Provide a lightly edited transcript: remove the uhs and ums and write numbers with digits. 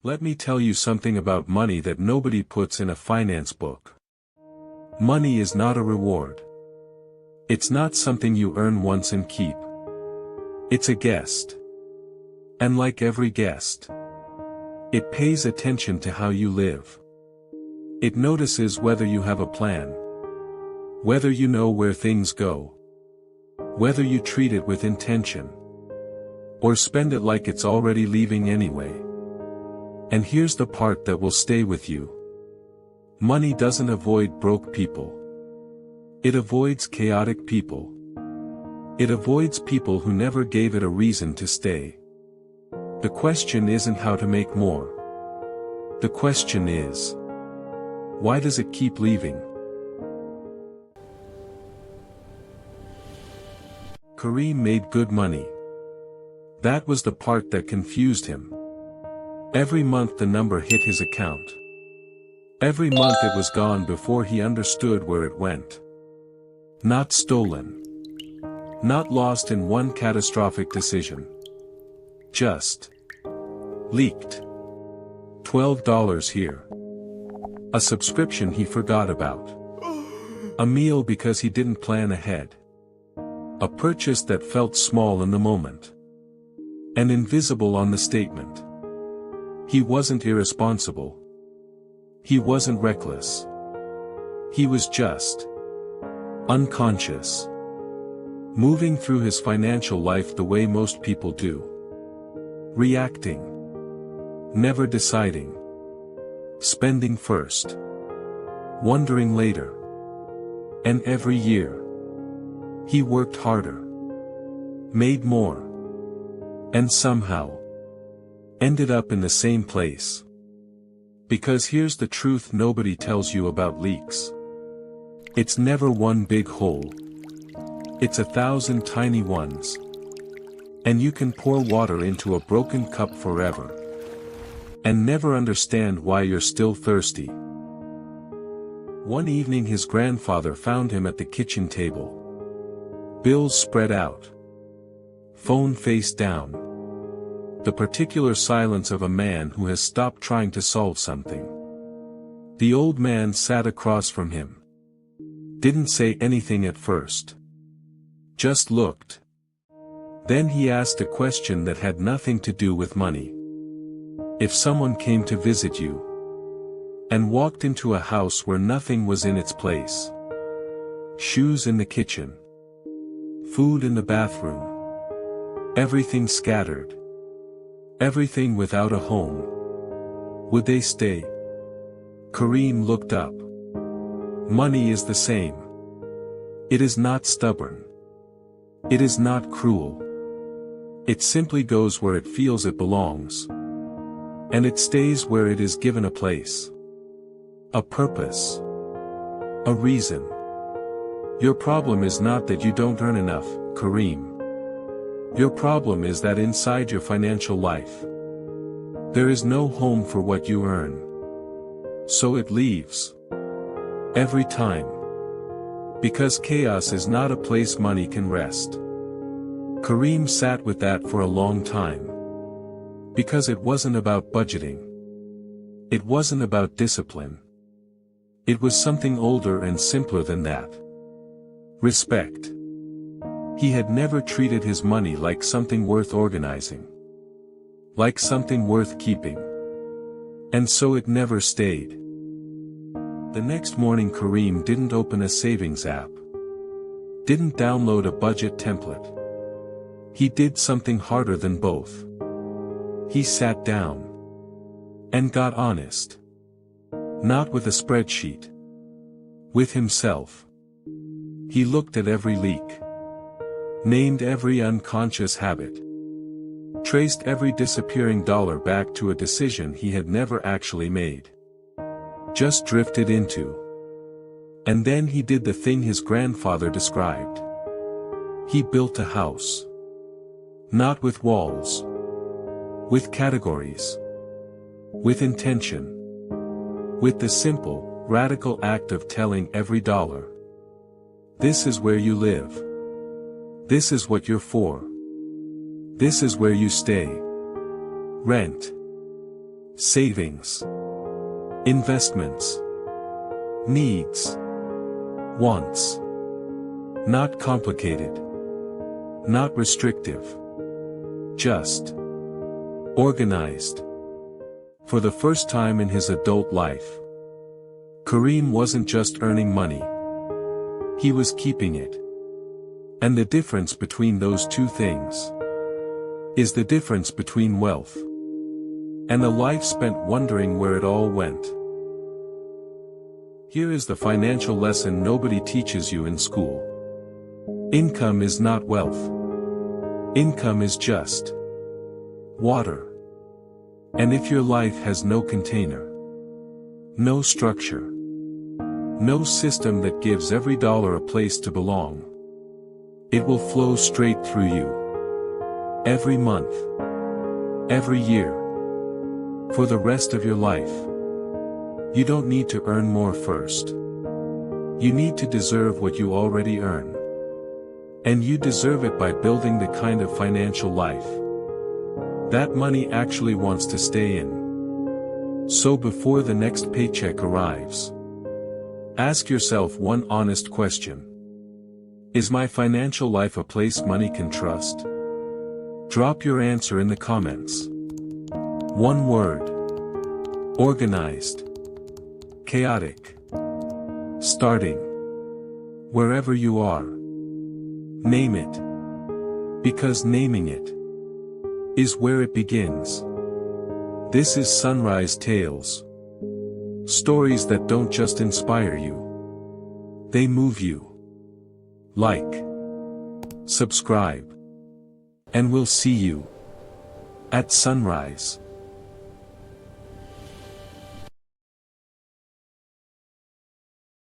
Let me tell you something about money that nobody puts in a finance book. Money is not a reward. It's not something you earn once and keep. It's a guest. And like every guest, it pays attention to how you live. It notices whether you have a plan, whether you know where things go, whether you treat it with intention, or spend it like it's already leaving anyway. And here's the part that will stay with you. Money doesn't avoid broke people. It avoids chaotic people. It avoids people who never gave it a reason to stay. The question isn't how to make more. The question is, why does it keep leaving? Kareem made good money. That was the part that confused him. Every month the number hit his account. Every month it was gone before he understood where it went. Not stolen. Not lost in one catastrophic decision. Just leaked. $12 here. A subscription he forgot about. A meal because he didn't plan ahead. A purchase that felt small in the moment. And invisible on the statement. He wasn't irresponsible. He wasn't reckless. He was just unconscious. Moving through his financial life the way most people do. Reacting. Never deciding. Spending first. Wondering later. And every year, he worked harder. Made more. And somehow ended up in the same place. Because here's the truth nobody tells you about leaks. It's never one big hole. It's 1,000 tiny ones. And you can pour water into a broken cup forever. And never understand why you're still thirsty. One evening his grandfather found him at the kitchen table. Bills spread out. Phone face down. The particular silence of a man who has stopped trying to solve something. The old man sat across from him. Didn't say anything at first. Just looked. Then he asked a question that had nothing to do with money. If someone came to visit you, and walked into a house where nothing was in its place. Shoes in the kitchen. Food in the bathroom. Everything scattered. Everything without a home. Would they stay? Kareem looked up. Money is the same. It is not stubborn. It is not cruel. It simply goes where it feels it belongs. And it stays where it is given a place. A purpose. A reason. Your problem is not that you don't earn enough, Kareem. Your problem is that inside your financial life, there is no home for what you earn. So it leaves. Every time. Because chaos is not a place money can rest. Kareem sat with that for a long time. Because it wasn't about budgeting. It wasn't about discipline. It was something older and simpler than that. Respect. He had never treated his money like something worth organizing. Like something worth keeping. And so it never stayed. The next morning Kareem didn't open a savings app. Didn't download a budget template. He did something harder than both. He sat down. And got honest. Not with a spreadsheet. With himself. He looked at every leak. Named every unconscious habit. Traced every disappearing dollar back to a decision he had never actually made. Just drifted into. And then he did the thing his grandfather described. He built a house. Not with walls. With categories. With intention. With the simple, radical act of telling every dollar. This is where you live. This is what you're for. This is where you stay. Rent. savings, investments, needs, wants. Not complicated. Not restrictive. Just organized. For the first time in his adult life, Kareem wasn't just earning money. He was keeping it. And the difference between those two things is the difference between wealth and a life spent wondering where it all went. Here is the financial lesson nobody teaches you in school. Income is not wealth. Income is just water. And if your life has no container, no structure, no system that gives every dollar a place to belong, it will flow straight through you. Every month. Every year. For the rest of your life. You don't need to earn more first. You need to deserve what you already earn. And you deserve it by building the kind of financial life that money actually wants to stay in. So before the next paycheck arrives, ask yourself one honest question. Is my financial life a place money can trust? Drop your answer in the comments. One word. Organized. Chaotic. Starting. Wherever you are. Name it. Because naming it is where it begins. This is Sunrise Tales. Stories that don't just inspire you. They move you. Like. Subscribe. And we'll see you at sunrise.